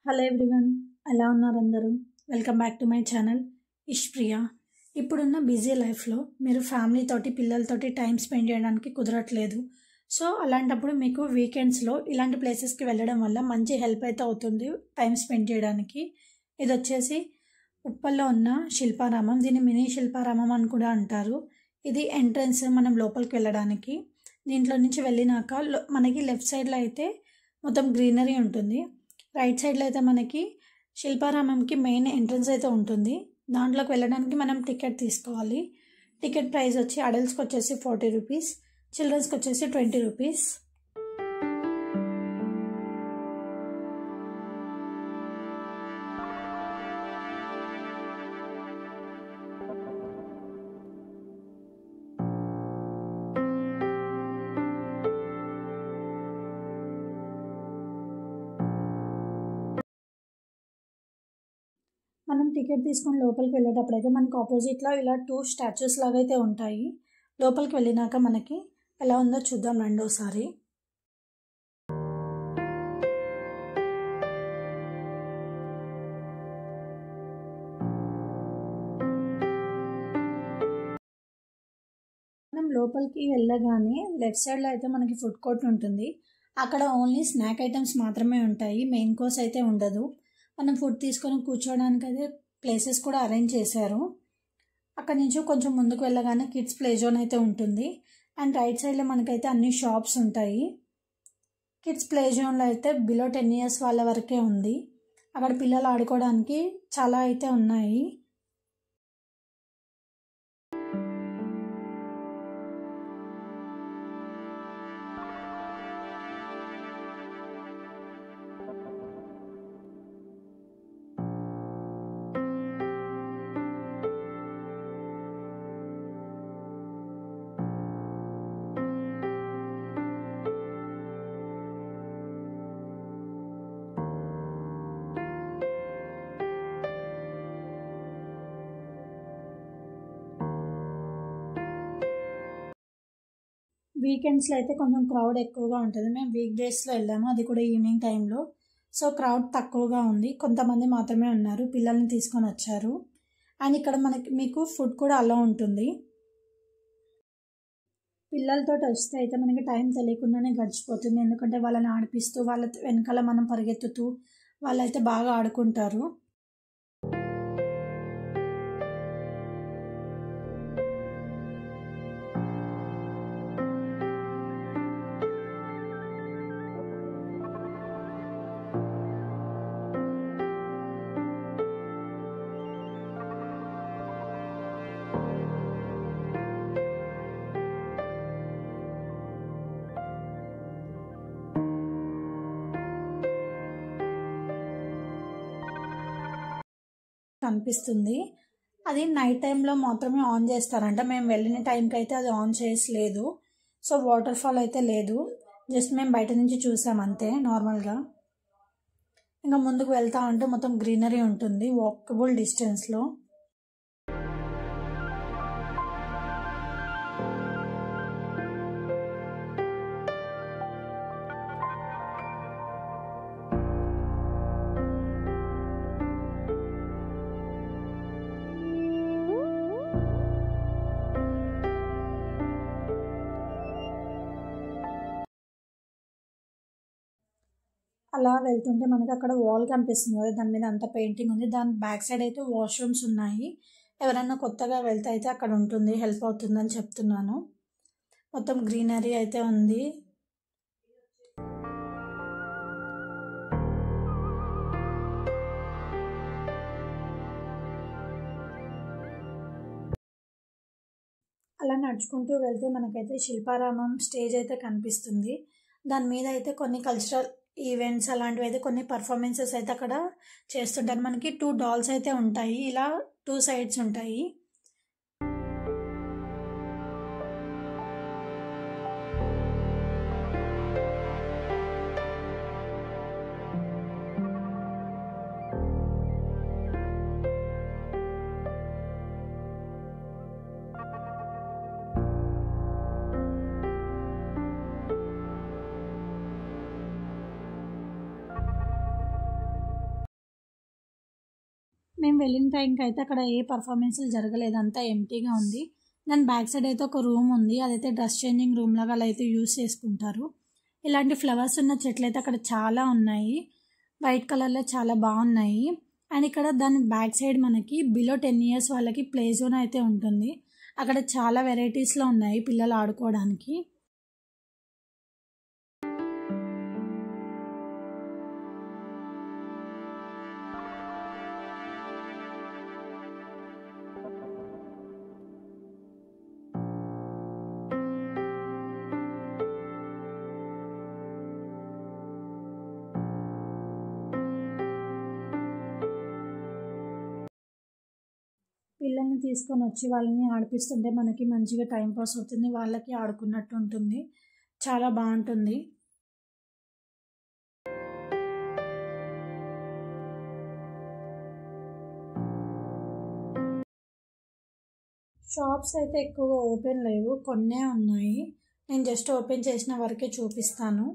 Hello everyone, ఎలా ఉన్నారు అందరూ? Welcome back to my channel Ishpriya. ఇప్పుడున్న బిజీ లైఫ్లో మీరు ఫ్యామిలీతోటి పిల్లలతోటి టైం స్పెండ్ చేయడానికి కుదరట్లేదు. సో అలాంటప్పుడు మీకు వీకెండ్స్లో ఇలాంటి ప్లేసెస్కి వెళ్ళడం వల్ల మంచి హెల్ప్ అయితే అవుతుంది టైం స్పెండ్ చేయడానికి. ఇది వచ్చేసి ఉప్పల్లో ఉన్న శిల్పారామం. దీన్ని మినీ శిల్పారామం అని కూడా అంటారు. ఇది ఎంట్రన్స్ మనం లోపలికి వెళ్ళడానికి. దీంట్లో నుంచి వెళ్ళినాక మనకి లెఫ్ట్ సైడ్లో అయితే మొత్తం గ్రీనరీ ఉంటుంది. రైట్ సైడ్లో అయితే మనకి శిల్పారామంకి మెయిన్ ఎంట్రన్స్ అయితే ఉంటుంది. దాంట్లోకి వెళ్ళడానికి మనం టికెట్ తీసుకోవాలి. టికెట్ ప్రైస్ వచ్చి అడల్ట్స్కి వచ్చేసి 40 రూపీస్, చిల్డ్రన్స్కి వచ్చేసి 20 రూపీస్. మనం టికెట్ తీసుకొని లోపలికి వెళ్ళేటప్పుడు అయితే మనకు ఆపోజిట్లో ఇలా 2 స్టాచ్యూస్ లాగా అయితే ఉంటాయి. లోపలికి వెళ్ళినాక మనకి ఎలా ఉందో చూద్దాం రెండోసారి. మనం లోపలికి వెళ్ళగానే లెఫ్ట్ సైడ్లో అయితే మనకి ఫుడ్ కోర్ట్ ఉంటుంది. అక్కడ ఓన్లీ స్నాక్ ఐటమ్స్ మాత్రమే ఉంటాయి, మెయిన్ కోర్స్ అయితే ఉండదు. మనం ఫుడ్ తీసుకొని కూర్చోవడానికి అయితే ప్లేసెస్ కూడా అరేంజ్ చేశారు. అక్కడ నుంచి కొంచెం ముందుకు వెళ్ళగానే కిడ్స్ ప్లే జోన్ అయితే ఉంటుంది. అండ్ రైట్ సైడ్లో మనకైతే అన్ని షాప్స్ ఉంటాయి. కిడ్స్ ప్లే జోన్లో అయితే బిలో 10 ఇయర్స్ వాళ్ళ వరకే ఉంది. అక్కడ పిల్లలు ఆడుకోవడానికి చాలా అయితే ఉన్నాయి. వీకెండ్స్లో అయితే కొంచెం క్రౌడ్ ఎక్కువగా ఉంటుంది. మేము వీక్ డేస్లో వెళ్ళాము, అది కూడా ఈవినింగ్ టైంలో. సో క్రౌడ్ తక్కువగా ఉంది, కొంతమంది మాత్రమే ఉన్నారు, పిల్లల్ని తీసుకొని వచ్చారు. అండ్ ఇక్కడ మీకు ఫుడ్ కూడా అలా ఉంటుంది. పిల్లలతో వస్తే అయితే మనకి టైం తెలియకుండానే గడిచిపోతుంది. ఎందుకంటే వాళ్ళని ఆడిపిస్తూ వాళ్ళ వెనకాల మనం పరిగెత్తుతూ వాళ్ళైతే బాగా ఆడుకుంటారు. కనిపిస్తుంది. అది నైట్ టైంలో మాత్రమే ఆన్ చేస్తారంట. మేము వెళ్ళిన టైంకి అయితే అది ఆన్ చేయలేదు. సో వాటర్ ఫాల్ అయితే లేదు, జస్ట్ మేము బయట నుంచి చూసాం అంతే నార్మల్గా. ఇంకా ముందుకు వెళ్తా ఉంటే మొత్తం గ్రీనరీ ఉంటుంది వాకబుల్ డిస్టెన్స్లో. అలా వెళ్తుంటే మనకి అక్కడ వాల్ కనిపిస్తుంది కదా, దాని మీద అంత పెయింటింగ్ ఉంది. దాని బ్యాక్ సైడ్ అయితే వాష్రూమ్స్ ఉన్నాయి. ఎవరైనా కొత్తగా వెళ్తే అయితే అక్కడ ఉంటుంది, హెల్ప్ అవుతుందని చెప్తున్నాను. మొత్తం గ్రీనరీ అయితే ఉంది. అలా నడుచుకుంటూ వెళ్తే మనకైతే శిల్పారామం స్టేజ్ అయితే కనిపిస్తుంది. దాని మీద అయితే కొన్ని కల్చరల్ ఈవెంట్స్ అలాంటివి అయితే కొన్ని పర్ఫార్మెన్సెస్ అయితే అక్కడ చేస్తుంటారు. మనకి 2 డాల్స్ అయితే ఉంటాయి, ఇలా 2 సైడ్స్ ఉంటాయి. మేము వెళ్ళిన టైంకి అయితే అక్కడ ఏ పర్ఫార్మెన్స్లు జరగలేదు, అంతా ఎంటీగా ఉంది. దాని బ్యాక్ సైడ్ అయితే ఒక రూమ్ ఉంది, అదైతే డ్రెస్ చేంజింగ్ రూమ్ లాగా అలా అయితే యూస్ చేసుకుంటారు. ఇలాంటి ఫ్లవర్స్ ఉన్న చెట్లు అయితే అక్కడ చాలా ఉన్నాయి, వైట్ కలర్లో చాలా బాగున్నాయి. అండ్ ఇక్కడ దాని బ్యాక్ సైడ్ మనకి బిలో 10 years వాళ్ళకి ప్లే జోన్ అయితే ఉంటుంది. అక్కడ చాలా వెరైటీస్లో ఉన్నాయి పిల్లలు ఆడుకోవడానికి. పిల్లల్ని తీసుకొని వచ్చి వాళ్ళని ఆడిపిస్తుంటే మనకి మంచిగా టైం పాస్ అవుతుంది, వాళ్ళకి ఆడుకున్నట్టు ఉంటుంది, చాలా బాగుంటుంది. షాప్స్ అయితే ఎక్కువగా ఓపెన్ లేవు, కొన్నే ఉన్నాయి. నేను జస్ట్ ఓపెన్ చేసిన వరకే చూపిస్తాను.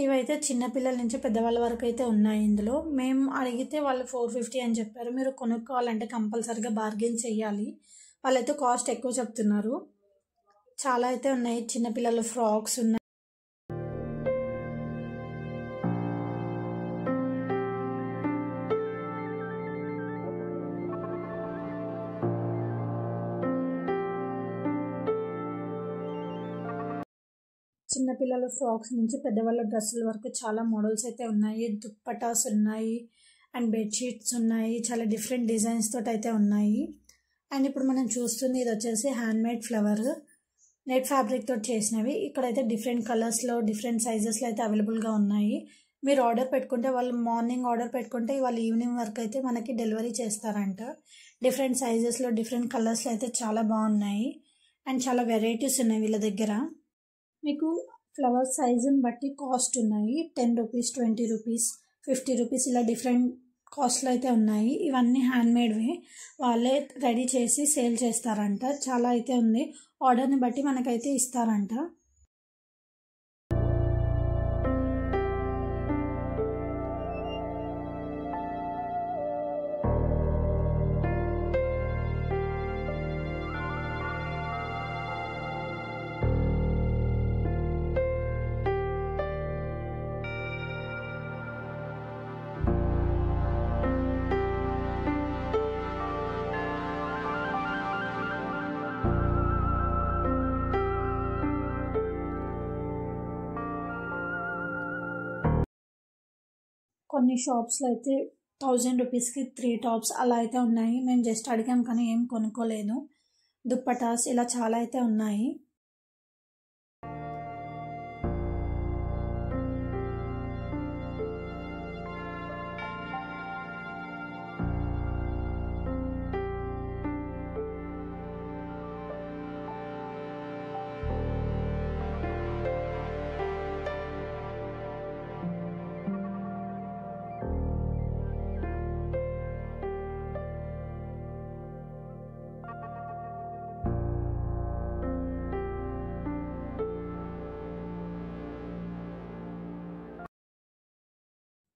ఇవైతే చిన్నపిల్లల నుంచి పెద్దవాళ్ళ వరకు అయితే ఉన్నాయి. ఇందులో మేము అడిగితే వాళ్ళు 450 అని చెప్పారు. మీరు కొనుక్కోవాలంటే కంపల్సరీగా బార్గెన్ చేయాలి, వాళ్ళైతే కాస్ట్ ఎక్కువ చెప్తున్నారు. చాలా అయితే ఉన్నాయి, చిన్నపిల్లల ఫ్రాక్స్ ఉన్నాయి. చిన్నపిల్లల ఫ్రాక్స్ నుంచి పెద్దవాళ్ళ డ్రెస్సుల వరకు చాలా మోడల్స్ అయితే ఉన్నాయి. దుప్పటాస్ ఉన్నాయి అండ్ బెడ్షీట్స్ ఉన్నాయి, చాలా డిఫరెంట్ డిజైన్స్ తోటి అయితే ఉన్నాయి. అండ్ ఇప్పుడు మనం చూస్తుంది ఇది వచ్చేసి హ్యాండ్మేడ్ ఫ్లవర్, నెట్ ఫ్యాబ్రిక్ తోటి చేసినవి. ఇక్కడైతే డిఫరెంట్ కలర్స్లో డిఫరెంట్ సైజెస్లో అయితే అవైలబుల్గా ఉన్నాయి. మీరు ఆర్డర్ పెట్టుకుంటే వాళ్ళు మార్నింగ్ ఆర్డర్ పెట్టుకుంటే వాళ్ళు ఈవినింగ్ వరకు అయితే మనకి డెలివరీ చేస్తారంట. డిఫరెంట్ సైజెస్లో డిఫరెంట్ కలర్స్లో అయితే చాలా బాగున్నాయి అండ్ చాలా వెరైటీస్ ఉన్నాయి వీళ్ళ దగ్గర. మీకు ఫ్లవర్ సైజుని బట్టి కాస్ట్ ఉన్నాయి, 10 రూపీస్, 20 రూపీస్, 50 రూపీస్, ఇలా డిఫరెంట్ కాస్ట్లో అయితే ఉన్నాయి. ఇవన్నీ హ్యాండ్మేడ్వే, వాళ్ళే రెడీ చేసి సేల్ చేస్తారంట. చాలా అయితే ఉంది, ఆర్డర్ని బట్టి మనకైతే ఇస్తారంట. కొన్ని షాప్స్లో అయితే 1000 రూపీస్కి 3 టాప్స్ అలా అయితే ఉన్నాయి. మేము జస్ట్ అడిగాం కానీ ఏం కొనుక్కోలేదు. దుప్పటాస్ ఇలా చాలా అయితే ఉన్నాయి.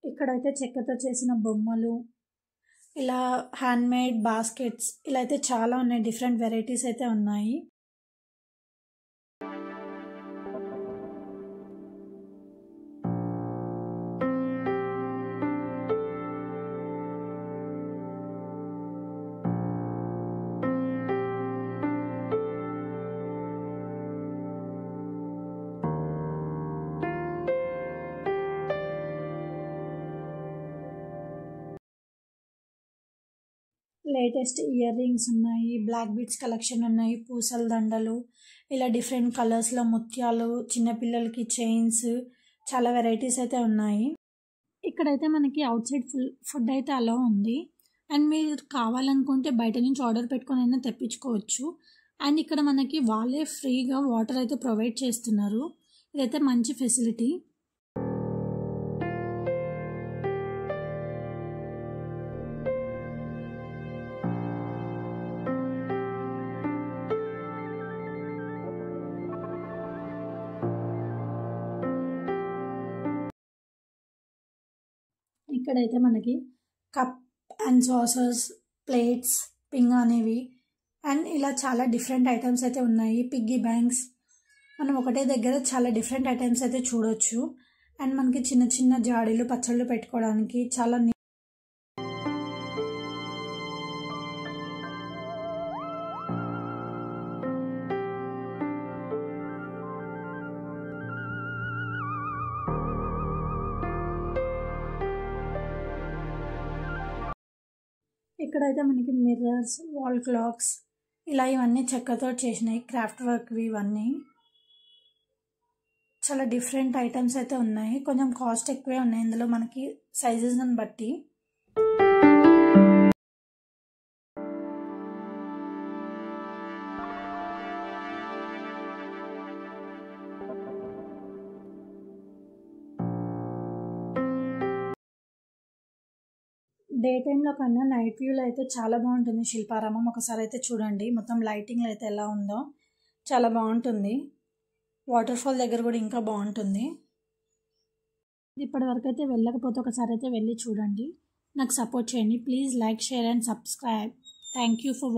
ఇక్కడైతే చెక్కతో చేసిన బొమ్మలు, ఇలా హ్యాండ్మేడ్ బాస్కెట్స్, ఇలా అయితే చాలా ఉన్నాయి, డిఫరెంట్ వెరైటీస్ అయితే ఉన్నాయి. లేటెస్ట్ ఇయర్ రింగ్స్ ఉన్నాయి, బ్లాక్ బీడ్స్ కలెక్షన్ ఉన్నాయి, పూసల దండలు, ఇలా డిఫరెంట్ కలర్స్లో ముత్యాలు, చిన్నపిల్లలకి చైన్స్, చాలా వెరైటీస్ అయితే ఉన్నాయి. ఇక్కడైతే మనకి అవుట్ సైడ్ ఫుడ్ అయితే అలా ఉంది. అండ్ మీరు కావాలనుకుంటే బయట నుంచి ఆర్డర్ పెట్టుకొని అయినా తెప్పించుకోవచ్చు. అండ్ ఇక్కడ మనకి వాళ్ళే ఫ్రీగా వాటర్ అయితే ప్రొవైడ్ చేస్తున్నారు, ఇదైతే మంచి ఫెసిలిటీ. ఇక్కడైతే మనకి కప్ అండ్ సాసర్స్, ప్లేట్స్, పింగాణివి అండ్ ఇలా చాలా డిఫరెంట్ ఐటమ్స్ అయితే ఉన్నాయి. పిగ్గీ బ్యాంక్స్, మనం ఒకటే దగ్గర చాలా డిఫరెంట్ ఐటమ్స్ అయితే చూడొచ్చు. అండ్ మనకి చిన్న చిన్న జాడీలు, పచ్చళ్ళు పెట్టుకోవడానికి చాలా ఇక్కడైతే మనకి మిర్రర్స్, వాల్ క్లాక్స్ ఇలా ఇవన్నీ చెక్కతో చేసినాయి, క్రాఫ్ట్ వర్క్వి. ఇవన్నీ చాలా డిఫరెంట్ ఐటమ్స్ అయితే ఉన్నాయి. కొంచెం కాస్ట్ ఎక్కువే ఉన్నాయి ఇందులో మనకి సైజెస్ని బట్టి. డే టైంలో కన్నా నైట్ వ్యూలో అయితే చాలా బాగుంటుంది శిల్పారామం. ఒకసారి అయితే చూడండి మొత్తం లైటింగ్లో అయితే ఎలా ఉందో, చాలా బాగుంటుంది. వాటర్ ఫాల్ దగ్గర కూడా ఇంకా బాగుంటుంది. ఇప్పటివరకు అయితే వెళ్ళకపోతే ఒకసారి అయితే వెళ్ళి చూడండి. నాకు సపోర్ట్ చేయండి. Please like, share and subscribe. Thank you for